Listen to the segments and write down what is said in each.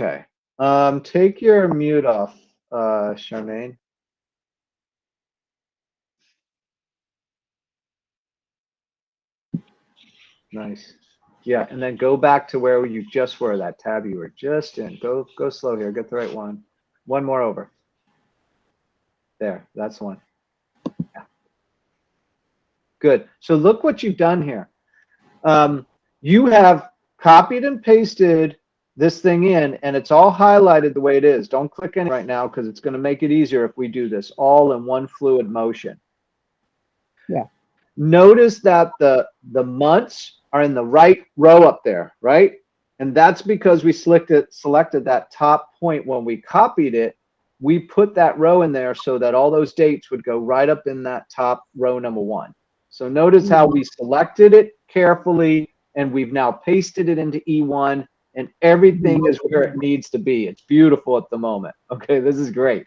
Okay. Take your mute off, Charmaine. Nice. Yeah, and then go back to where you just were, that tab you were just in. Go slow here. Get the right one. One more over. There, that's the one. Yeah. Good. So look what you've done here. You have copied and pasted this thing in, and it's all highlighted the way it is. Don't click in right now because it's going to make it easier if we do this all in one fluid motion. Yeah. Notice that the months are in the right row up there, right? And that's because we selected that top point when we copied it. We put that row in there so that all those dates would go right up in that top row number 1. So notice how we selected it carefully, and we've now pasted it into E1, and everything is where it needs to be. It's beautiful at the moment. Okay, this is great.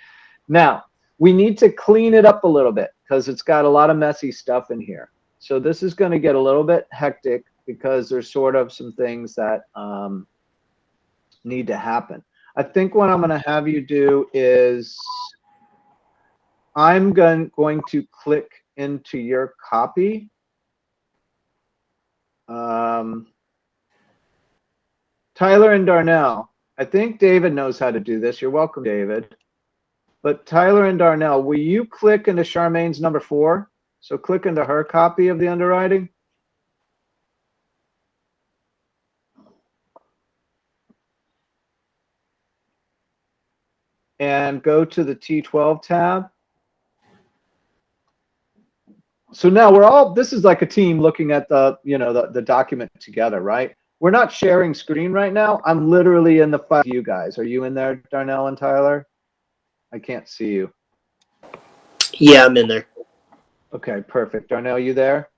Now, we need to clean it up a little bit because it's got a lot of messy stuff in here. So this is going to get a little bit hectic because there's sort of some things that need to happen. I think what I'm going to have you do is I'm going to click into your copy. Tyler and Darnell, I think David knows how to do this. You're welcome, David. But Tyler and Darnell, will you click into Charmaine's number 4? So click into her copy of the underwriting. And go to the T12 tab. So now this is like a team looking at the document together, right? We're not sharing screen right now. I'm literally in the file with you guys. Are you in there, Darnell and Tyler? I can't see you. Yeah, I'm in there. Okay, perfect. Darnell, you there?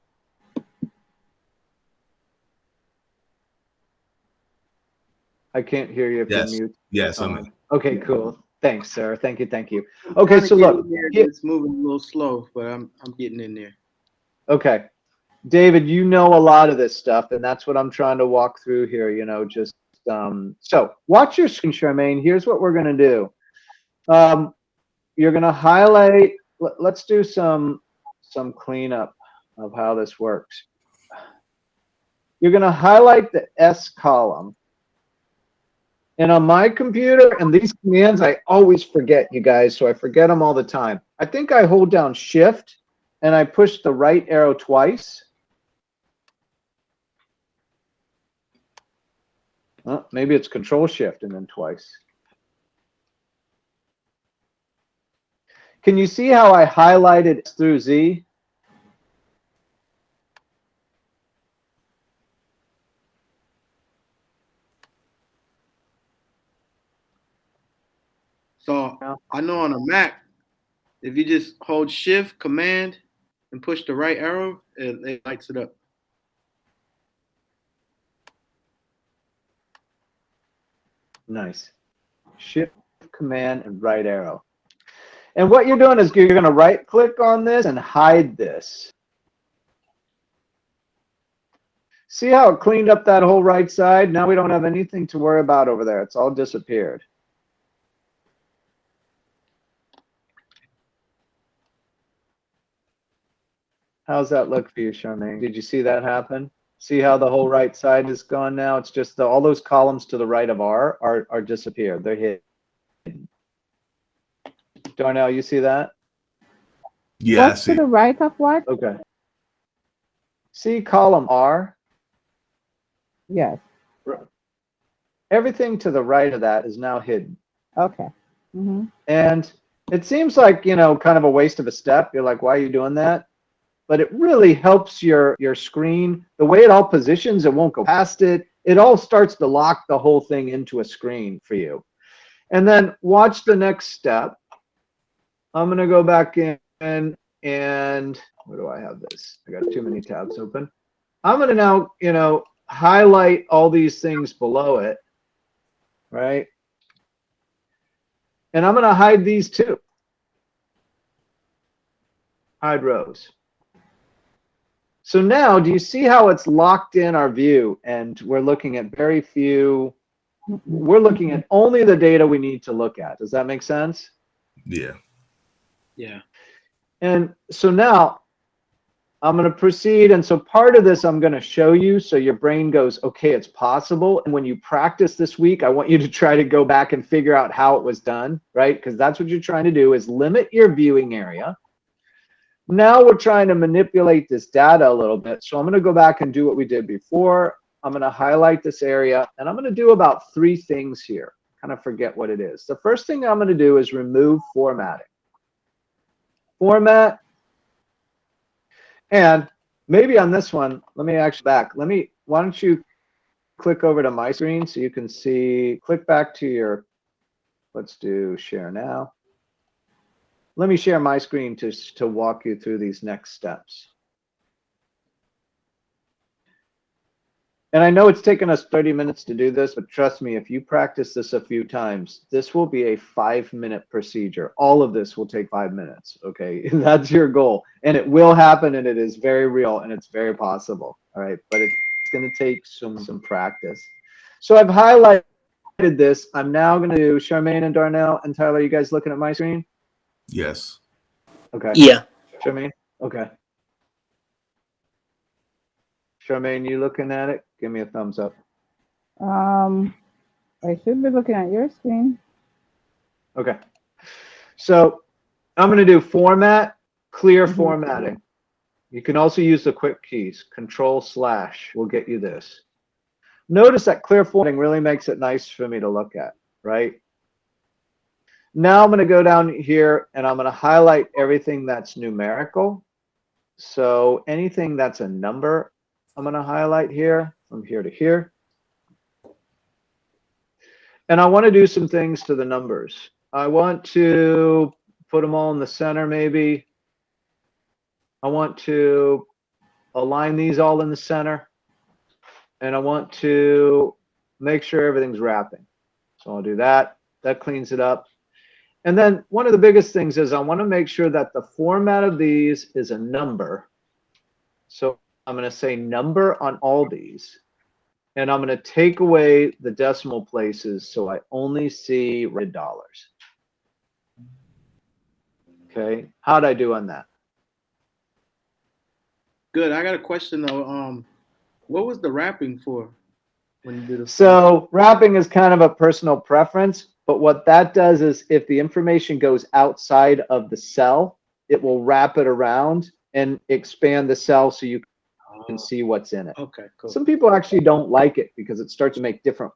I can't hear you if you're mute. Yes, I'm in. Okay, cool. Thanks, sir. Thank you. Okay, so look. It's moving a little slow, but I'm getting in there. Okay. David, you know a lot of this stuff, and that's what I'm trying to walk through here, so watch your screen, Charmaine. Here's what we're going to do. You're going to highlight, let's do some cleanup of how this works. You're going to highlight the S column. And on my computer and these commands, I always forget, you guys, so I forget them all the time. I think I hold down Shift and I push the right arrow twice. Maybe it's Control Shift and then twice. Can you see how I highlighted through Z? So I know on a Mac, if you just hold Shift, Command, and push the right arrow, it lights it up. Nice. Shift, Command, and right arrow. And what you're doing is you're going to right click on this and hide this. See how it cleaned up that whole right side? Now we don't have anything to worry about over there. It's all disappeared. How's that look for you, Charmaine? Did you see that happen? See how the whole right side is gone now? It's just all those columns to the right of R are disappeared. They're hidden. Darnell, you see that? Yeah, What's to the right of what? Okay. See column R? Yes. Everything to the right of that is now hidden. Okay. Mm-hmm. And it seems like, kind of a waste of a step. You're like, why are you doing that? But it really helps your screen. The way it all positions, it won't go past it. It all starts to lock the whole thing into a screen for you. And then watch the next step. I'm going to go back in and where do I have this? I got too many tabs open. I'm going to now, highlight all these things below it, right? And I'm going to hide these too. Hide rows. So now, do you see how it's locked in our view and we're looking at very few we're looking at only the data we need to look at. Does that make sense? Yeah. Yeah. And so now I'm going to proceed. And so part of this I'm going to show you so your brain goes, okay, it's possible. And when you practice this week, I want you to try to go back and figure out how it was done, right? Because that's what you're trying to do, is limit your viewing area. Now we're trying to manipulate this data a little bit. So I'm going to go back and do what we did before. I'm going to highlight this area, and I'm going to do about 3 things here. Kind of forget what it is. The first thing I'm going to do is remove formatting. Format. And maybe on this one, let me actually back. Why don't you click over to my screen so you can see, click back to your, let's do share now. Let me share my screen to walk you through these next steps. And I know it's taken us 30 minutes to do this, but trust me, if you practice this a few times, this will be a 5-minute procedure. All of this will take 5 minutes, okay? That's your goal. And it will happen, and it is very real, and it's very possible, all right? But it's going to take some practice. So I've highlighted this. I'm now going to do Charmaine and Darnell and Tyler. You guys looking at my screen? Yes. Okay. Yeah. Charmaine? Okay. Charmaine, you looking at it? Give me a thumbs up. I should be looking at your screen. Okay. So I'm going to do format, clear formatting. You can also use the quick keys. Control/ will get you this. Notice that clear formatting really makes it nice for me to look at, right? Now I'm going to go down here and I'm going to highlight everything that's numerical. So anything that's a number, I'm going to highlight here from here to here. And I want to do some things to the numbers. I want to put them all in the center maybe. I want to align these all in the center. And I want to make sure everything's wrapping. So I'll do that. That cleans it up. And then one of the biggest things is I want to make sure that the format of these is a number. So I'm going to say number on all these. And I'm going to take away the decimal places so I only see red dollars. Okay. How'd I do on that? Good. I got a question though. What was the wrapping for when you did it? So wrapping is kind of a personal preference, but what that does is if the information goes outside of the cell, it will wrap it around and expand the cell so you can see what's in it. Okay, cool. Some people actually don't like it because it starts to make different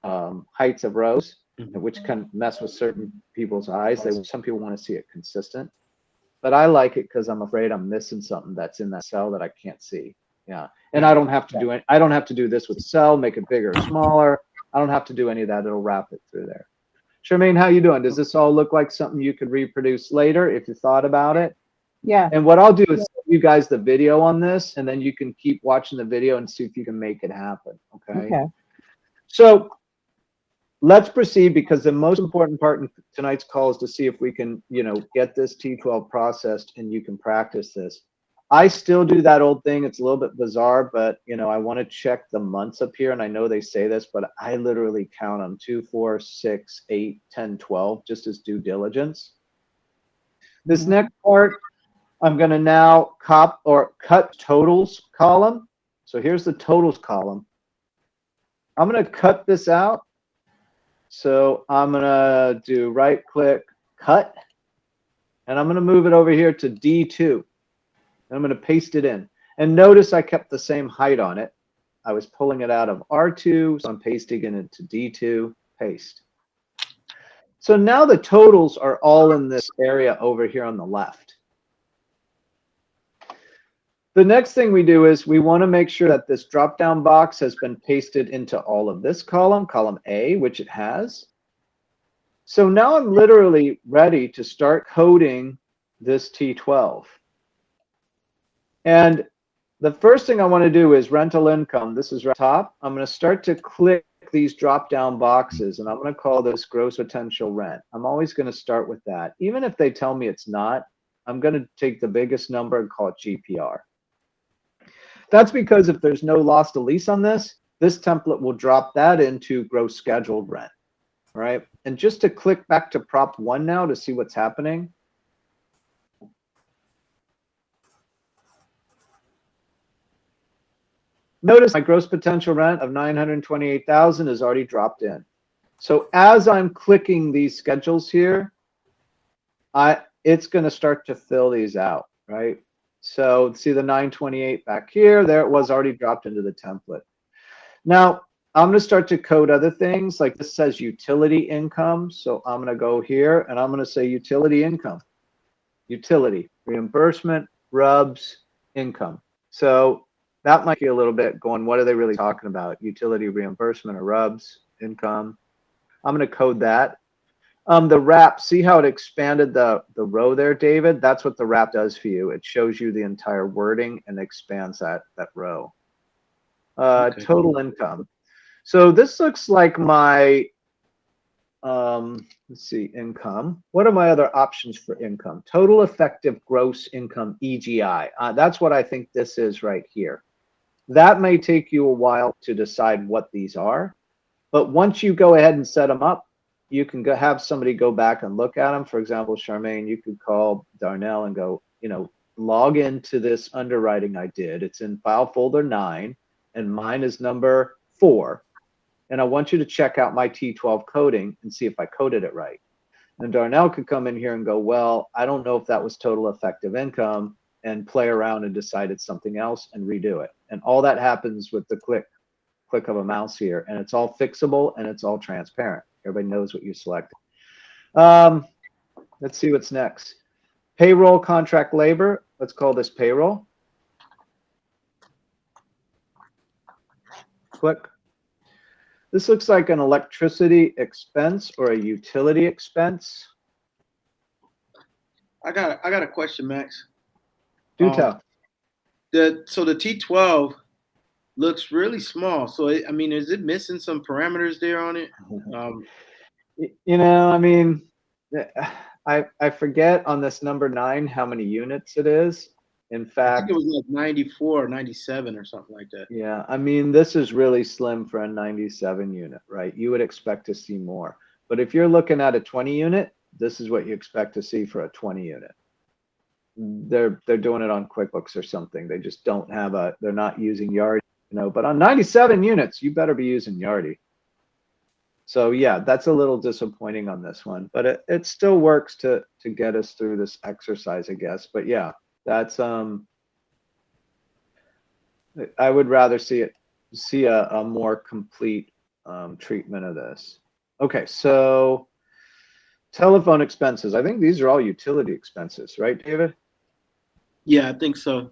heights of rows, which can mess with certain people's eyes. Some people want to see it consistent, but I like it because I'm afraid I'm missing something that's in that cell that I can't see. Yeah, and I don't have to do it. I don't have to do this with the cell, make it bigger or smaller. I don't have to do any of that. It'll wrap it through there. Charmaine, how you doing? Does this all look like something you could reproduce later if you thought about it? Yeah. And what I'll do is send you guys the video on this, and then you can keep watching the video and see if you can make it happen. Okay. Okay. So let's proceed, because the most important part in tonight's call is to see if we can, get this T12 processed and you can practice this. I still do that old thing. It's a little bit bizarre, but I want to check the months up here, and I know they say this, but I literally count them 2, 4, 6, 8, 10, 12, just as due diligence. This next part, I'm going to now cut totals column. So here's the totals column. I'm going to cut this out. So I'm going to do right click, cut, and I'm going to move it over here to D2. I'm going to paste it in. And notice I kept the same height on it. I was pulling it out of R2, so I'm pasting it into D2, paste. So now the totals are all in this area over here on the left. The next thing we do is we want to make sure that this drop-down box has been pasted into all of this column, column A, which it has. So now I'm literally ready to start coding this T12. And the first thing I want to do is rental income. This is right top. I'm going to start to click these drop-down boxes, and I'm going to call this gross potential rent. I'm always going to start with that. Even if they tell me it's not, I'm going to take the biggest number and call it GPR. That's because if there's no loss to lease on this this template will drop that into gross scheduled rent. All right. And just to click back to prop 1 now to see what's happening. Notice my gross potential rent of 928,000 is already dropped in. So as I'm clicking these schedules here, it's going to start to fill these out, right? So see the 928 back here, there it was already dropped into the template. Now I'm going to start to code other things, like this says utility income. So I'm going to go here and I'm going to say utility income, utility, reimbursement, RUBS, income. So that might be a little bit going, what are they really talking about? Utility reimbursement or RUBS, income. I'm going to code that. The wrap, see how it expanded the row there, David? That's what the wrap does for you. It shows you the entire wording and expands that row. Okay. Total income. So this looks like my, let's see, income. What are my other options for income? Total effective gross income, EGI. That's what I think this is right here. That may take you a while to decide what these are, but once you go ahead and set them up, you can go have somebody go back and look at them. For example, Charmaine, you could call Darnell and go, log into this underwriting I did. It's in file folder 9 and mine is number 4. And I want you to check out my T12 coding and see if I coded it right. And Darnell could come in here and go, well, I don't know if that was total effective income, and play around and decide it's something else and redo it. And all that happens with the click of a mouse here, and it's all fixable and it's all transparent. Everybody knows what you selected. Let's see what's next. Payroll, contract labor. Let's call this payroll. Click. This looks like an electricity expense or a utility expense. I got a question, Max. Do tell. So the T12 looks really small. So I mean, is it missing some parameters there on it? I mean, I forget on this number 9 how many units it is. In fact, I think it was like 94 or 97 or something like that. Yeah, I mean, this is really slim for a 97 unit, right? You would expect to see more. But if you're looking at a 20 unit, this is what you expect to see for a 20 unit. They're doing it on QuickBooks or something. They just don't have they're not using Yardi, but on 97 units, you better be using Yardi. So yeah, that's a little disappointing on this one, but it still works to get us through this exercise, I guess. But yeah, that's I would rather see a more complete treatment of this. Okay, so telephone expenses. I think these are all utility expenses, right, David? Yeah, I think so.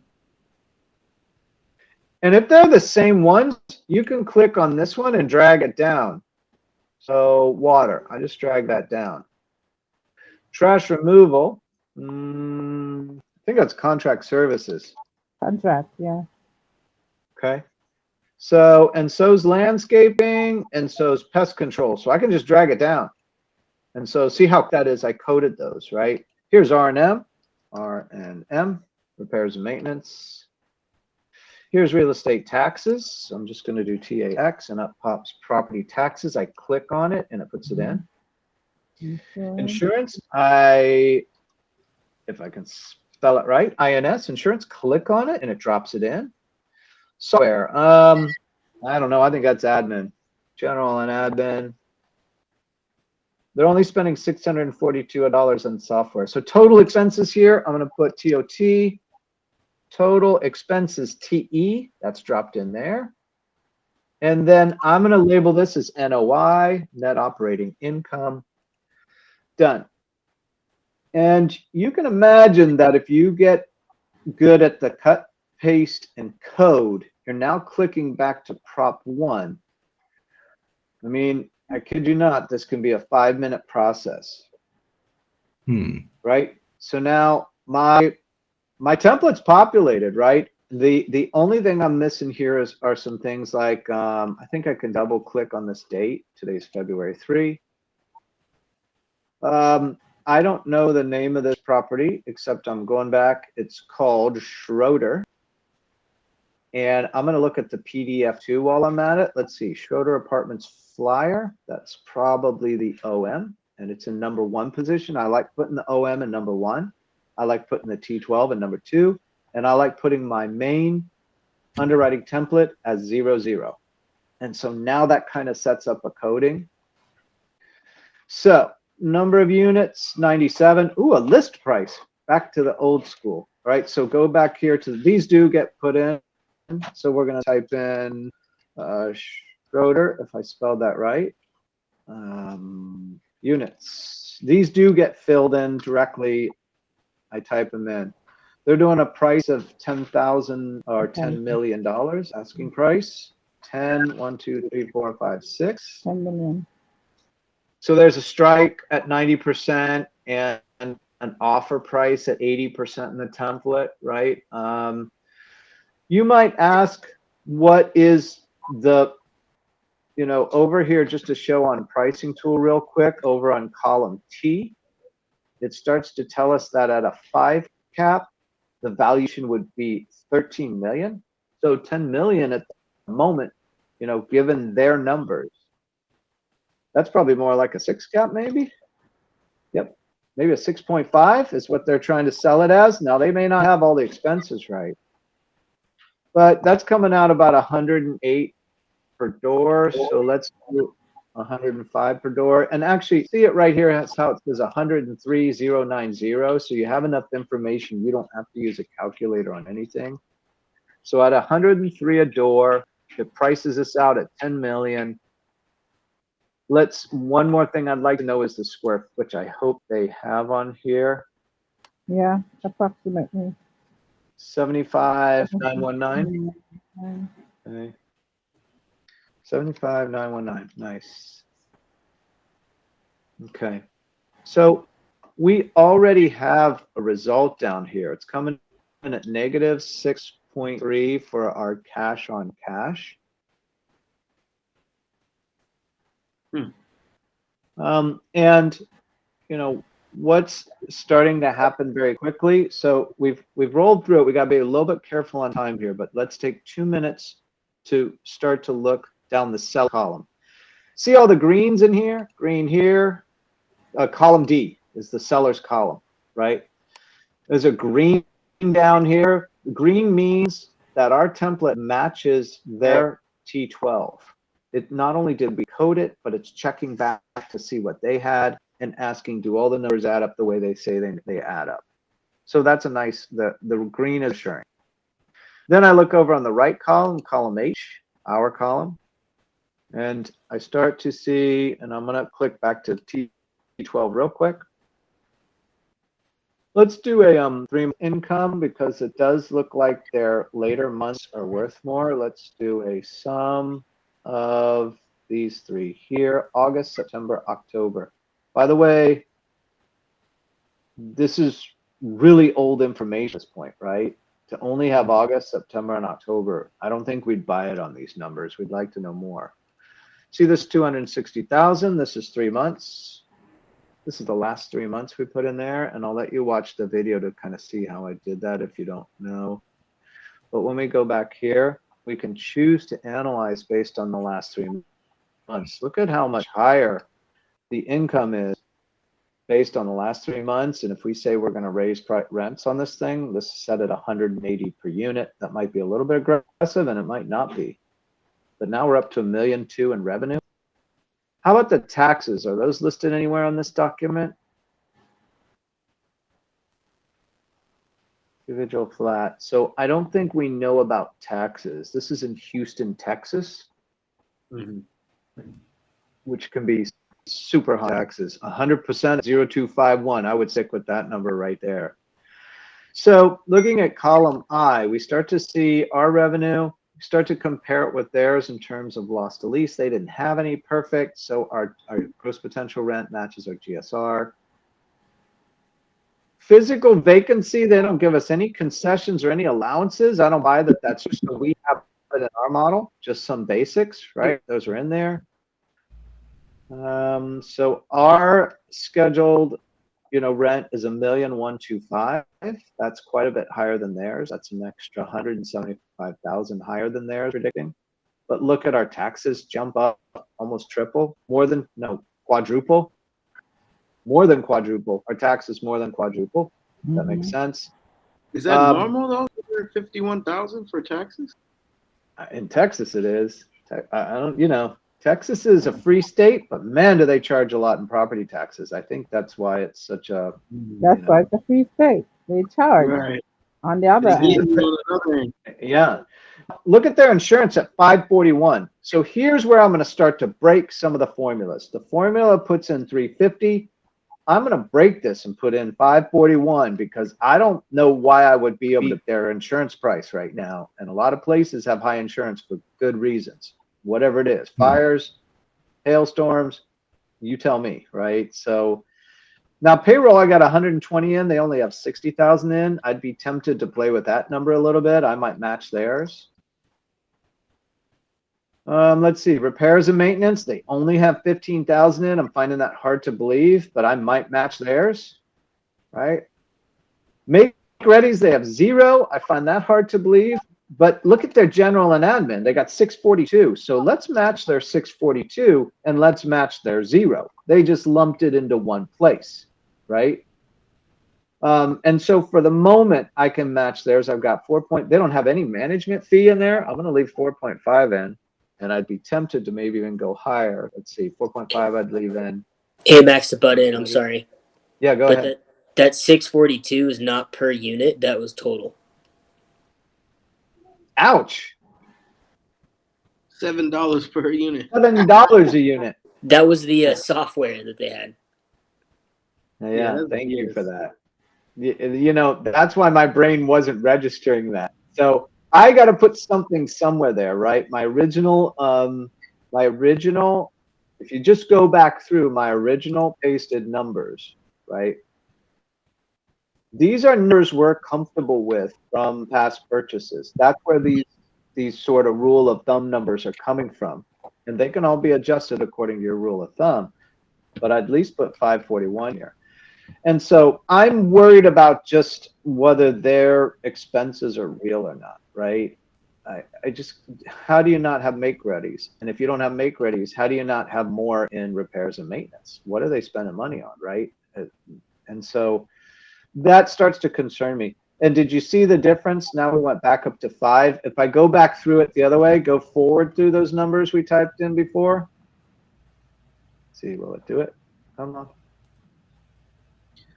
And if they're the same ones, you can click on this one and drag it down. So water, I just drag that down. Trash removal, I think that's contract services. Contract, yeah. Okay. So, and so's landscaping, and so's pest control. So I can just drag it down. And so see how that is, I coded those, right? Here's R&M, repairs and maintenance. Here's real estate taxes. So I'm just going to do TAX, and up pops property taxes. I click on it and it puts it in. Insurance, if I can spell it right, INS, insurance, click on it and it drops it in. Software, I don't know, I think that's admin. General and admin. They're only spending $642 on software. So total expenses here, I'm going to put TOT. Total expenses TE, that's dropped in there. And then I'm going to label this as NOI, net operating income. Done. And you can imagine that if you get good at the cut, paste, and code, you're now clicking back to prop 1. I mean, I kid you not, this can be a 5-minute process. Right? So now my template's populated, right? The only thing I'm missing here are some things like, I think I can double click on this date. Today's February 3. I don't know the name of this property, except I'm going back. It's called Schroeder. And I'm going to look at the PDF too while I'm at it. Let's see, Schroeder Apartments flyer. That's probably the OM, and it's in number 1 position. I like putting the OM in number 1. I like putting the T12 in number 2, and I like putting my main underwriting template as 00. And so now that kind of sets up a coding. So number of units, 97. Ooh, a list price. Back to the old school, right? So go back here to these do get put in. So we're going to type in Schroeder, if I spelled that right. Units. These do get filled in directly. I type them in. They're doing a price of $10,000 or $10 million asking price. 10, 1, 2, 3, 4, 5, 6. 10 million. So there's a strike at 90% and an offer price at 80% in the template, right? You might ask, what is the, over here, just to show on pricing tool real quick, over on column T, it starts to tell us that at a 5 cap, the valuation would be 13 million. So 10 million at the moment, given their numbers, that's probably more like a 6 cap maybe. Yep. Maybe a 6.5 is what they're trying to sell it as. Now they may not have all the expenses right, but that's coming out about 108 per door. So let's do 105 per door. And actually see it right here. That's how it says 103,090. So you have enough information. You don't have to use a calculator on anything. So at 103 a door, it prices us out at 10 million. One more thing I'd like to know is the square, which I hope they have on here. Yeah, approximately. 75,919. Okay. 75,919. Nice. Okay. So we already have a result down here. It's coming in at negative 6.3 for our cash on cash. And what's starting to happen very quickly. So we've rolled through it. We got to be a little bit careful on time here, but let's take 2 minutes to start to look down the sell column. See all the greens in here? Green here. Column D is the seller's column, right? There's a green down here. Green means that our template matches their T12. It not only did we code it, but it's checking back to see what they had and asking, do all the numbers add up the way they say they add up? So that's a nice, the green is assuring. Then I look over on the right column, column H, our column, and I start to see, and I'm going to click back to T12 real quick. Let's do a 3-month income because it does look like their later months are worth more. Let's do a sum of these 3 here: August, September, October. By the way, this is really old information at this point, right? To only have August, September, and October, I don't think we'd buy it on these numbers. We'd like to know more. See this 260,000? This is 3 months. This is the last 3 months we put in there, and I'll let you watch the video to kind of see how I did that if you don't know. But when we go back here, we can choose to analyze based on the last 3 months. Look at how much higher the income is based on the last 3 months. And if we say we're going to raise rents on this thing, let's set it 180 per unit. That might be a little bit aggressive, and it might not be. But now we're up to $1.2 million in revenue. How about the taxes? Are those listed anywhere on this document? Individual flat. So I don't think we know about taxes. This is in Houston, Texas, which can be super high taxes. 100%, 0251. I would stick with that number right there. So looking at column I, we start to see our revenue. We start to compare it with theirs in terms of loss to lease. They didn't have any perfect, so our gross potential rent matches our GSR. Physical vacancy, they don't give us any concessions or any allowances. I don't buy that. That's just what we have in our model, just some basics, right? Those are in there. So our scheduled rent is $1,125,000. That's quite a bit higher than theirs. That's an extra 175,000 higher than theirs, predicting. But look at our taxes jump up almost triple, quadruple, more than quadruple. Our taxes more than quadruple. That makes sense. Is that normal though? 51,000 for taxes? In Texas, it is. I don't, Texas is a free state, but man, do they charge a lot in property taxes. I think that's why it's such a. That's why it's a free state. They charge. Right. On the other end. Yeah. Look at their insurance at 541. So here's where I'm going to start to break some of the formulas. The formula puts in 350. I'm going to break this and put in 541 because I don't know why I would be able to their insurance price right now. And a lot of places have high insurance for good reasons, whatever it is, fires, hailstorms, you tell me, right? So now payroll, I got 120 in. They only have 60,000 in. I'd be tempted to play with that number a little bit. I might match theirs. Let's see, repairs and maintenance. They only have 15,000 in. I'm finding that hard to believe, but I might match theirs, right? Make readies, they have 0. I find that hard to believe, but look at their general and admin. They got 642. So let's match their 642 and let's match their 0. They just lumped it into one place, right? And so for the moment, I can match theirs. I've got 4 point. They don't have any management fee in there. I'm going to leave 4.5 in. And I'd be tempted to maybe even go higher. Let's see, 4.5 I'd leave in. Hey, Max, to butt in, I'm sorry. Yeah, go ahead. That 642 is not per unit. That was total. Ouch. $7 per unit. $7 a unit. That was the software that they had. Yeah, thank you for that. That's why my brain wasn't registering that. So I got to put something somewhere there, right? My original, if you just go back through my original pasted numbers, right? These are numbers we're comfortable with from past purchases. That's where these sort of rule of thumb numbers are coming from. And they can all be adjusted according to your rule of thumb. But I'd at least put 541 here. And so I'm worried about just whether their expenses are real or not, right? How do you not have make readies? And if you don't have make readies, how do you not have more in repairs and maintenance? What are they spending money on, right? And so that starts to concern me. And did you see the difference? Now we went back up to 5. If I go back through it the other way, go forward through those numbers we typed in before. See, will it do it? Come on.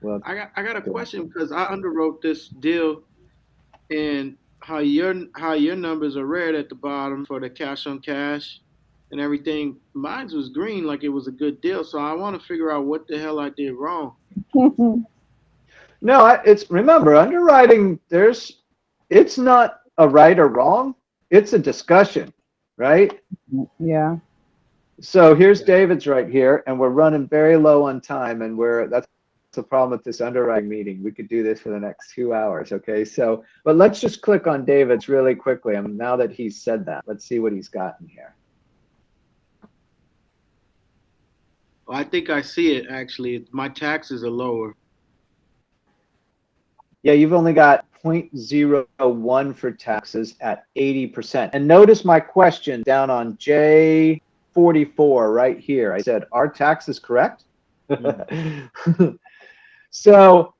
Well, I got a question because I underwrote this deal, and how your numbers are red at the bottom for the cash on cash and everything. Mine was green, like it was a good deal. So I want to figure out what the hell I did wrong. No, remember, underwriting, it's not a right or wrong. It's a discussion, right? Yeah. So here's David's right here, and we're running very low on time, and that's the problem with this underwriting meeting. We could do this for the next 2 hours, okay? So, but let's just click on David's really quickly. Now that he's said that, let's see what he's got in here. Well, I think I see it, actually. My taxes are lower. Yeah, you've only got 0.01 for taxes at 80%. And notice my question down on J44 right here. I said, are taxes correct? So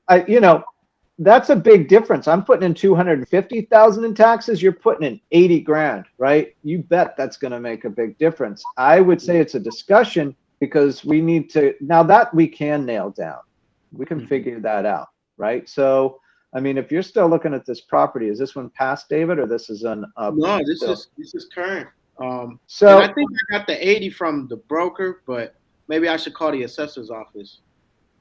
that's a big difference. I'm putting in 250,000 in taxes. You're putting in 80 grand, right? You bet that's going to make a big difference. I would say it's a discussion because we need to, now that we can nail down, we can figure that out, right? So, I mean, if you're still looking at this property, is this one past, David, or this is an up? No, this is current. So I think I got the 80 from the broker, but maybe I should call the assessor's office.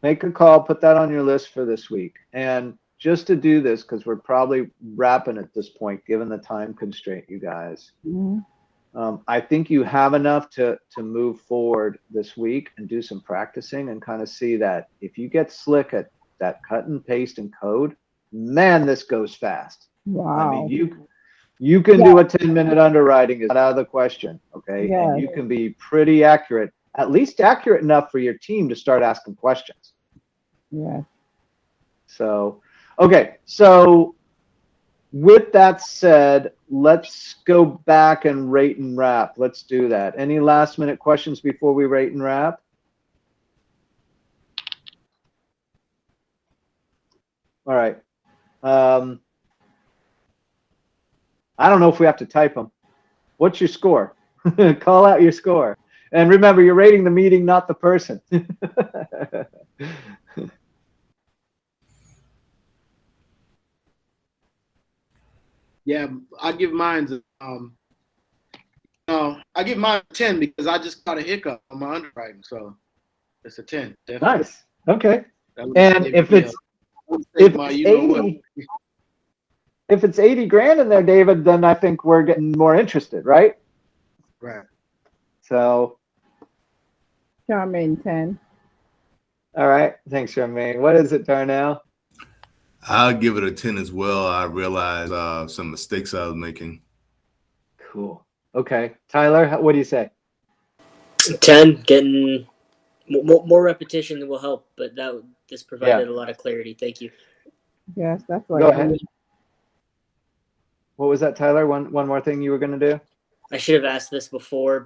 Make a call, put that on your list for this week. And just to do this, because we're probably wrapping at this point, given the time constraint, you guys, I think you have enough to move forward this week and do some practicing and kind of see that if you get slick at that cut and paste and code, man, this goes fast. Wow. I mean, you can do a 10-minute underwriting, is not out of the question, okay? Yeah. And you can be pretty accurate, at least accurate enough for your team to start asking questions. Yes. So, okay. So with that said, let's go back and rate and wrap. Let's do that. Any last minute questions before we rate and wrap? All right. I don't know if we have to type them. What's your score? Call out your score. And remember, you're rating the meeting, not the person. Yeah, I give mine I give mine a 10 because I just got a hiccup on my underwriting, so it's a 10. Definitely. Nice. Okay. That would And give if me it's if it's 80, if it's 80 grand in there, David, then I think we're getting more interested, right? right. So, Charmaine 10. all right. Thanks, Charmaine. What is it, Darnell? I'll give it a 10 as well. I realized some mistakes I was making. Cool. Okay. Tyler, what do you say? 10. Getting more repetition will help, but this provided a lot of clarity. Thank you. Yes, that's what Go I ahead. need. What was that, Tyler? One more thing you were going to do? I should have asked this before,